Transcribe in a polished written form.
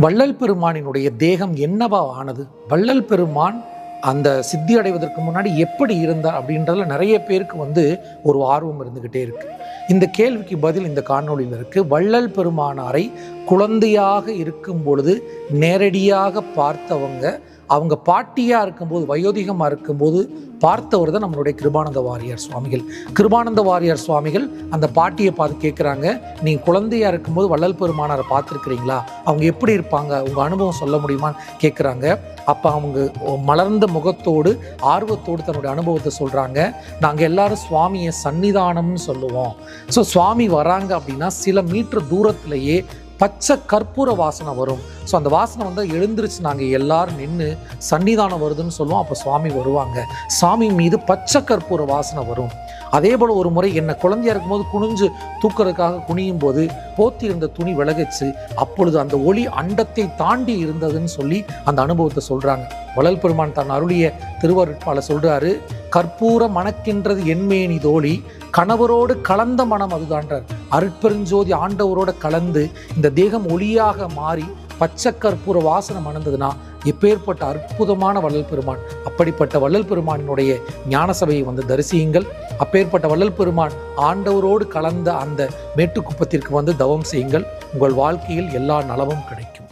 வள்ளல் பெருமானினுடைய தேகம் என்னவா ஆனது? வள்ளல் பெருமான் அந்த சித்தி அடைவதற்கு முன்னாடி எப்படி இருந்தார் அப்படின்றதுல நிறைய பேருக்கு ஒரு ஆர்வம் இருந்துகிட்டே இருக்கு. இந்த கேள்விக்கு பதில் இந்த காணொளியில் இருக்கு. வள்ளல் பெருமானாரை குழந்தையாக இருக்கும் பொழுது நேரடியாக பார்த்தவங்க, அவங்க பாட்டியாக இருக்கும்போது, வயோதிகமாக இருக்கும்போது பார்த்தவர் தான் நம்மளுடைய கிருபானந்த வாரியார் சுவாமிகள். கிருபானந்த வாரியார் சுவாமிகள் அந்த பாட்டியை பார்த்து கேட்குறாங்க, நீங்கள் குழந்தையாக இருக்கும்போது வள்ளல் பெருமானாரை பார்த்துருக்குறீங்களா? அவங்க எப்படி இருப்பாங்க? உங்கள் அனுபவம் சொல்ல முடியுமான்னு கேட்குறாங்க. அப்போ அவங்க மலர்ந்த முகத்தோடு ஆர்வத்தோடு தன்னுடைய அனுபவத்தை சொல்கிறாங்க. நாங்கள் எல்லாரும் சுவாமியை சன்னிதானம்னு சொல்லுவோம். ஸோ சுவாமி வராங்க அப்படின்னா சில மீட்டர் தூரத்திலேயே பச்சை கற்பூர வாசனை வரும். ஸோ அந்த வாசனை எழுந்திருச்சு நாங்கள் எல்லாரும் நின்று சன்னிதானம் வருதுன்னு சொல்லுவோம். அப்போ சுவாமி வருவாங்க. சாமி மீது பச்சை கற்பூர வாசனை வரும். அதே போல் ஒரு முறை என்னை குழந்தையா இருக்கும்போது குனிஞ்சு தூக்கிறதுக்காக குனியும் போது போத்தி இருந்த துணி விலகிச்சு. அப்பொழுது அந்த ஒளி அண்டத்தை தாண்டி இருந்ததுன்னு சொல்லி அந்த அனுபவத்தை சொல்கிறாங்க. வள்ளல் பெருமான் தன் அருளிய திருவருட்பால சொல்கிறாரு, கற்பூர மணக்கின்றது என்மேனி தோழி, கணவரோடு கலந்த மனம் அதுதான்றார். அருட்பெருஞ்சோதி ஆண்டவரோடு கலந்து இந்த தேகம் ஒளியாக மாறி பச்சை கற்பூர வாசனை மணந்ததுன்னா எப்பேற்பட்ட அற்புதமான வள்ளல் பெருமான். அப்படிப்பட்ட வள்ளல் பெருமானினுடைய ஞான சபையை தரிசியுங்கள். அப்பேற்பட்ட வள்ளல் பெருமான் ஆண்டவரோடு கலந்த அந்த மேட்டுக்குப்பத்திற்கு தவம் செய்யுங்கள். உங்கள் வாழ்க்கையில் எல்லா நலமும் கிடைக்கும்.